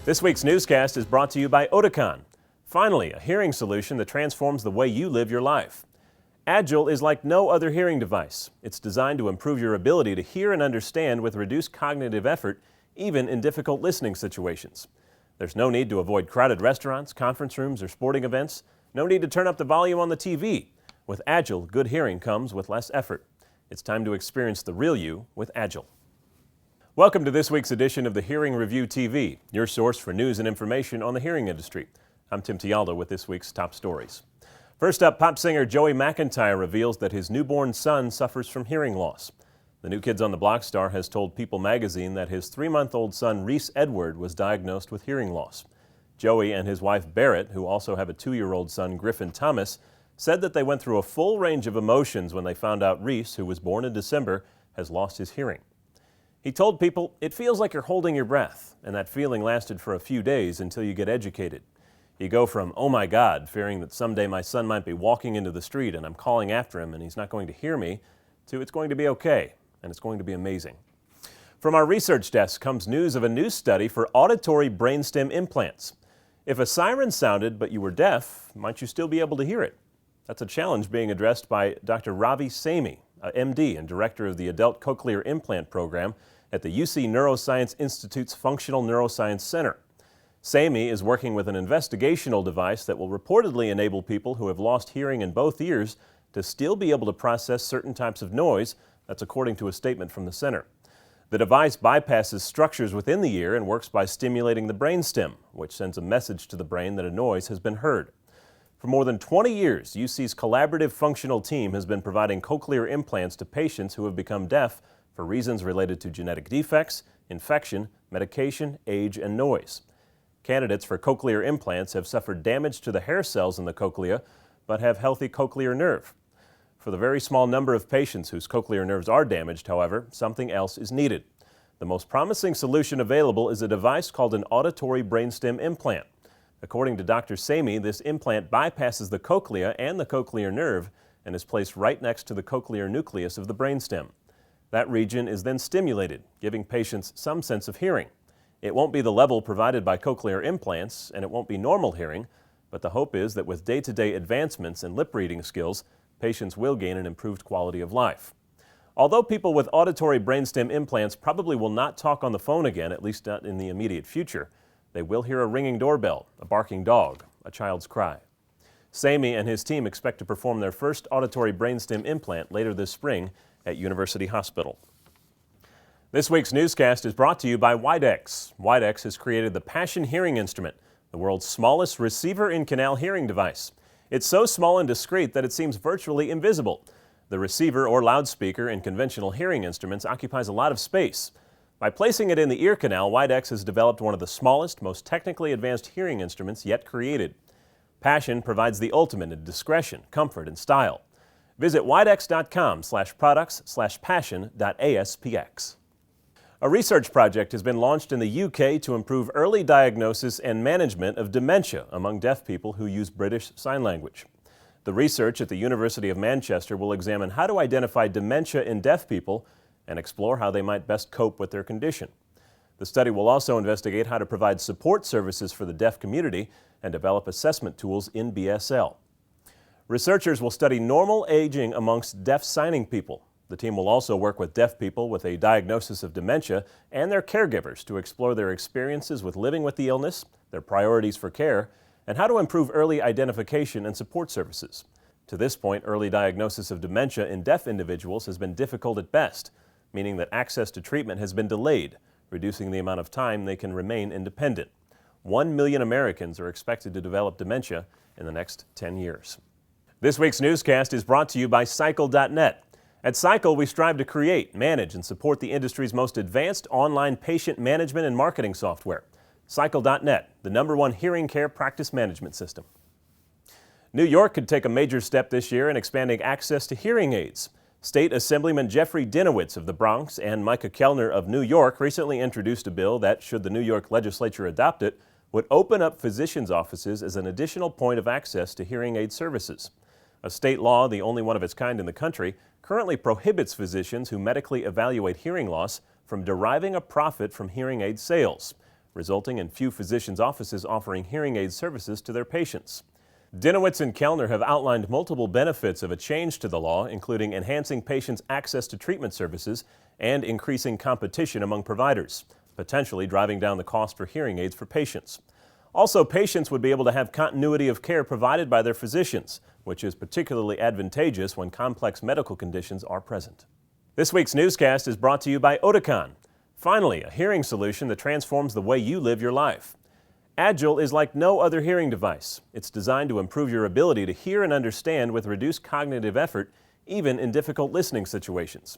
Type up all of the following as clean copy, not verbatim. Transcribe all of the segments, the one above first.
This week's newscast is brought to you by Oticon. Finally, a hearing solution that transforms the way you live your life. Agile is like no other hearing device. It's designed to improve your ability to hear and understand with reduced cognitive effort, even in difficult listening situations. There's no need to avoid crowded restaurants, conference rooms, or sporting events. No need to turn up the volume on the TV. With Agile, good hearing comes with less effort. It's time to experience the real you with Agile. Welcome to this week's edition of the Hearing Review TV, your source for news and information on the hearing industry. I'm Tim Tialdo with this week's top stories. First up, pop singer Joey McIntyre reveals that his newborn son suffers from hearing loss. The New Kids on the Block star has told People magazine that his 3-month-old son Reese Edward was diagnosed with hearing loss. Joey and his wife Barrett, who also have a 2-year-old son Griffin Thomas, said that they went through a full range of emotions when they found out Reese, who was born in December, has lost his hearing. He told People, "It feels like you're holding your breath, and that feeling lasted for a few days until you get educated. You go from, oh my God, fearing that someday my son might be walking into the street and I'm calling after him and he's not going to hear me, to it's going to be okay, and it's going to be amazing." From our research desk comes news of a new study for auditory brainstem implants. If a siren sounded but you were deaf, might you still be able to hear it? That's a challenge being addressed by Dr. Ravi Samy, a MD and director of the Adult Cochlear Implant Program at the UC Neuroscience Institute's Functional Neuroscience Center. Samy is working with an investigational device that will reportedly enable people who have lost hearing in both ears to still be able to process certain types of noise. That's according to a statement from the center. The device bypasses structures within the ear and works by stimulating the brainstem, which sends a message to the brain that a noise has been heard. For more than 20 years, UC's collaborative functional team has been providing cochlear implants to patients who have become deaf for reasons related to genetic defects, infection, medication, age, and noise. Candidates for cochlear implants have suffered damage to the hair cells in the cochlea, but have healthy cochlear nerve. For the very small number of patients whose cochlear nerves are damaged, however, something else is needed. The most promising solution available is a device called an auditory brainstem implant. According to Dr. Samy, this implant bypasses the cochlea and the cochlear nerve and is placed right next to the cochlear nucleus of the brainstem. That region is then stimulated, giving patients some sense of hearing. It won't be the level provided by cochlear implants, and it won't be normal hearing, but the hope is that with day-to-day advancements in lip reading skills, patients will gain an improved quality of life. Although people with auditory brainstem implants probably will not talk on the phone again, at least not in the immediate future, they will hear a ringing doorbell, a barking dog, a child's cry. Samy and his team expect to perform their first auditory brainstem implant later this spring at University Hospital. This week's newscast is brought to you by Widex. Widex has created the Passion hearing instrument, the world's smallest receiver-in-canal hearing device. It's so small and discreet that it seems virtually invisible. The receiver or loudspeaker in conventional hearing instruments occupies a lot of space. By placing it in the ear canal, Widex has developed one of the smallest, most technically advanced hearing instruments yet created. Passion provides the ultimate in discretion, comfort, and style. Visit widex.com/products/passion.aspx. A research project has been launched in the UK to improve early diagnosis and management of dementia among deaf people who use British Sign Language. The research at the University of Manchester will examine how to identify dementia in deaf people and explore how they might best cope with their condition. The study will also investigate how to provide support services for the deaf community and develop assessment tools in BSL. Researchers will study normal aging amongst deaf signing people. The team will also work with deaf people with a diagnosis of dementia and their caregivers to explore their experiences with living with the illness, their priorities for care, and how to improve early identification and support services. To this point, early diagnosis of dementia in deaf individuals has been difficult at best, meaning that access to treatment has been delayed, reducing the amount of time they can remain independent. 1 million Americans are expected to develop dementia in the next 10 years. This week's newscast is brought to you by Cycle.net. At Cycle, we strive to create, manage, and support the industry's most advanced online patient management and marketing software. Cycle.net, the #1 hearing care practice management system. New York could take a major step this year in expanding access to hearing aids. State Assemblyman Jeffrey Dinowitz of the Bronx and Micah Kellner of New York recently introduced a bill that, should the New York legislature adopt it, would open up physicians' offices as an additional point of access to hearing aid services. A state law, the only one of its kind in the country, currently prohibits physicians who medically evaluate hearing loss from deriving a profit from hearing aid sales. resulting in few physicians' offices offering hearing aid services to their patients. Dinowitz and Kellner have outlined multiple benefits of a change to the law, including enhancing patients' access to treatment services and increasing competition among providers, potentially driving down the cost for hearing aids for patients. Also, patients would be able to have continuity of care provided by their physicians, which is particularly advantageous when complex medical conditions are present. This week's newscast is brought to you by Oticon. Finally, a hearing solution that transforms the way you live your life. Agil is like no other hearing device. It's designed to improve your ability to hear and understand with reduced cognitive effort, even in difficult listening situations.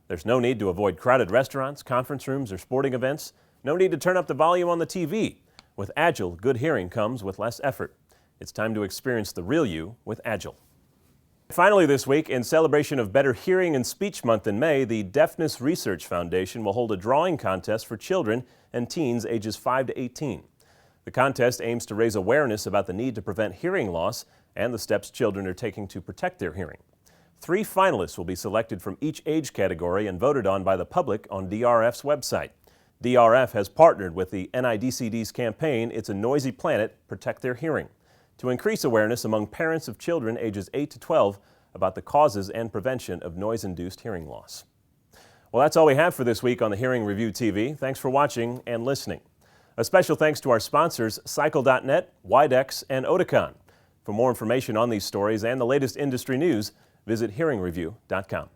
There's no need to avoid crowded restaurants, conference rooms, or sporting events. No need to turn up the volume on the TV. With Agil, good hearing comes with less effort. It's time to experience the real you with Agil. Finally this week, in celebration of Better Hearing and Speech Month in May, the Deafness Research Foundation will hold a drawing contest for children and teens ages 5 to 18. The contest aims to raise awareness about the need to prevent hearing loss and the steps children are taking to protect their hearing. 3 finalists will be selected from each age category and voted on by the public on DRF's website. DRF has partnered with the NIDCD's campaign, It's a Noisy Planet, Protect Their Hearing, to increase awareness among parents of children ages 8 to 12 about the causes and prevention of noise-induced hearing loss. Well, that's all we have for this week on the Hearing Review TV. Thanks for watching and listening. A special thanks to our sponsors, Cycle.net, Widex, and Oticon. For more information on these stories and the latest industry news, visit hearingreview.com.